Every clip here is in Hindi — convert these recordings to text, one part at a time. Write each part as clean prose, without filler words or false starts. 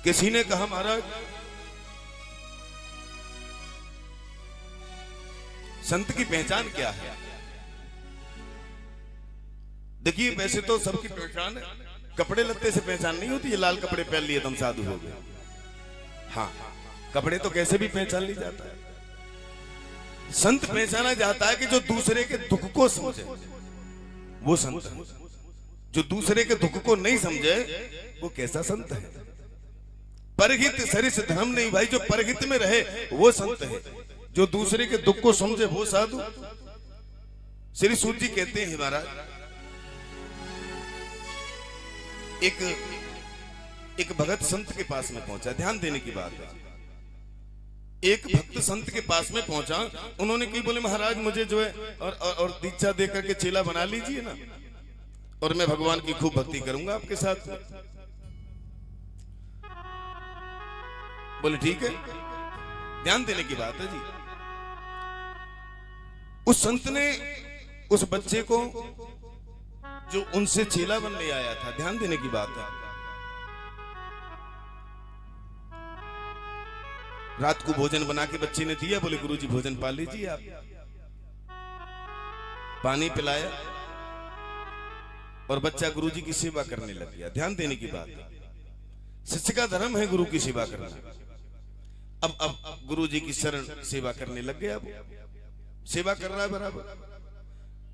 किसी ने कहा महाराज संत की पहचान क्या है? देखिए वैसे तो सबकी पहचान कपड़े लत्ते से पहचान नहीं होती, ये लाल कपड़े पहन लिए तुम साधु हो गए। हाँ, कपड़े तो कैसे भी पहचान ली जाता है। संत पहचाना जाता है कि जो दूसरे के दुख को समझे, वो संत है। जो दूसरे के दुख को नहीं समझे वो कैसा संत है? परहित सरिस धर्म नहीं भाई, जो परहित में रहे वो संत है। जो दूसरे के दुख को समझे वो साधु। श्री सूत जी कहते हैं महाराज, एक भगत संत के पास में पहुंचा, ध्यान देने की बात है। एक भक्त संत के पास में पहुंचा, उन्होंने की बोले महाराज मुझे जो है और दीक्षा दे करके चेला बना लीजिए ना, और मैं भगवान की खूब भक्ति करूंगा आपके साथ। बोले ठीक है, ध्यान देने की बात है जी। उस संत ने उस बच्चे को जो उनसे चेला बनने आया था, ध्यान देने की बात है, रात को भोजन बना के बच्चे ने दिया। बोले गुरुजी भोजन पा लीजिए आप। पानी पिलाया और बच्चा गुरुजी की सेवा करने लग गया। ध्यान देने की बात है, शिष्य का धर्म है गुरु की सेवा करना। अब गुरुजी की शरण सेवा करने लग गया। अब सेवा कर रहा है बराबर।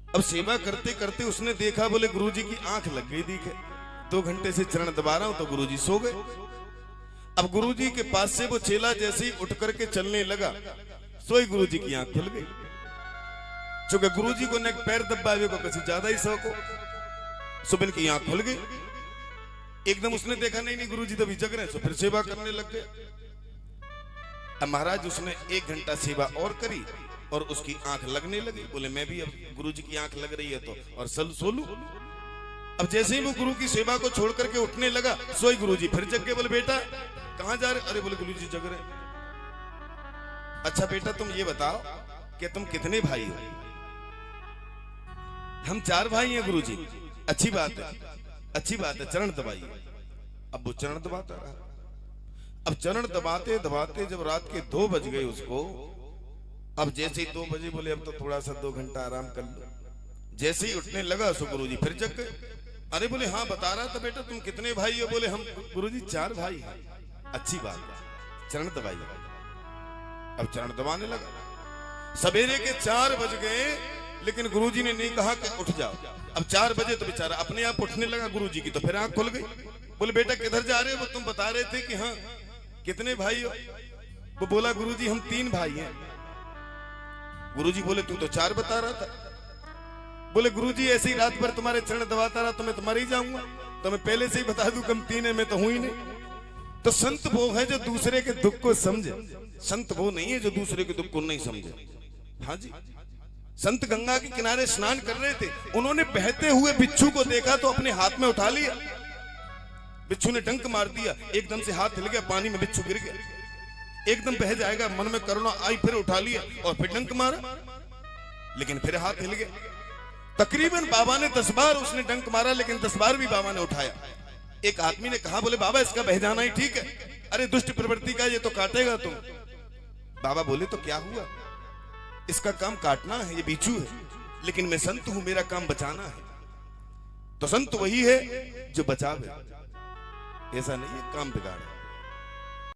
अब सेवा करते करते उसने देखा, बोले गुरुजी की आंख लग गई। दिखे 2 घंटे से चरण दबा रहा हूं तो गुरुजी सो गए। अब गुरुजी के पास से वो चेला जैसे ही उठ करके चलने लगा, सोई गुरुजी की आंख खुल गई। चूंकि गुरुजी को ने पैर दबावे को किसी ज्यादा ही शौक हो, सुबिन की आंख खुल गई। एकदम उसने देखा नहीं नहीं गुरुजी तो अभी जग रहे हैं, तो फिर सेवा करने लग गए। अब महाराज उसने 1 घंटा सेवा और करी और उसकी आंख लगने लगी। बोले मैं भी अब गुरुजी की आंख लग रही है तो और सो लूं। अब जैसे ही वो गुरु की सेवा को छोड़ करके उठने लगा, सोई गुरुजी फिर जग गए। बोले बेटा कहां जा रहे? अरे बोले गुरुजी जग रहे। अच्छा बेटा तुम ये बताओ कि तुम कितने भाई हो? हम 4 भाई हैं गुरुजी। अच्छी बात है, अच्छी बात है, चरण दबाइए। अब वो चरण दबाता रहा। अब चरण दबाते दबाते जब रात के 2 बज गए उसको, अब जैसे ही 2 बजे बोले अब तो थोड़ा सा 2 घंटा आराम कर लो। जैसे ही उठने लगा सो गुरुजी फिर जग गए। अरे बोले हाँ बता रहा था बेटा तुम कितने भाई हो? बोले हम गुरुजी 4 भाई हैं। अच्छी बात है, चरण दबाइए। अब चरण दबाने लगा। सवेरे के 4 बज गए लेकिन गुरुजी ने नहीं कहा कि उठ जाओ। अब 4 बजे तो बेचारा अपने आप उठने लगा गुरुजी की, तो फिर आंख खुल गई। बोले बेटा किधर जा रहे हो? वो तुम बता रहे थे कि हाँ कितने भाई हो? वो बोला गुरुजी हम 3 भाई हैं। गुरुजी बोले तू तो 4 बता रहा था। बोले गुरुजी ऐसे ही रात भर तुम्हारे चरण दबाता रहा तो मैं तुम्हारे ही जाऊंगा, तो मैं पहले से ही बता दूं कम 3 है, मैं तो हूं ही नहीं। तो संत वो है जो दूसरे के दुख को समझे, संत वो नहीं है जो दूसरे के दुख को नहीं समझे। हाँ जी, संत गंगा के किनारे स्नान कर रहे थे, उन्होंने बहते हुए बिच्छू को देखा तो अपने हाथ में उठा लिया। बिच्छू ने डंक मार दिया, एकदम से हाथ हिल गया, पानी में बिच्छू गिर गया। एकदम बह जाएगा, मन में करुणा आई, फिर उठा लिया और फिर डंक मारा, लेकिन फिर हाथ हिल गया। तकरीबन बाबा ने 10 बार उसने डंक मारा, लेकिन 10 बार भी बाबा ने उठाया। एक आदमी ने कहा बोले बाबा इसका बह जाना ही ठीक है। अरे दुष्ट प्रवृत्ति का ये तो काटेगा तुम। बाबा बोले तो क्या हुआ, इसका काम काटना है, ये बिच्छू है, लेकिन मैं संत हूं, मेरा काम बचाना है। तो संत वही है जो बचावे, ऐसा नहीं है काम बिगाड़े।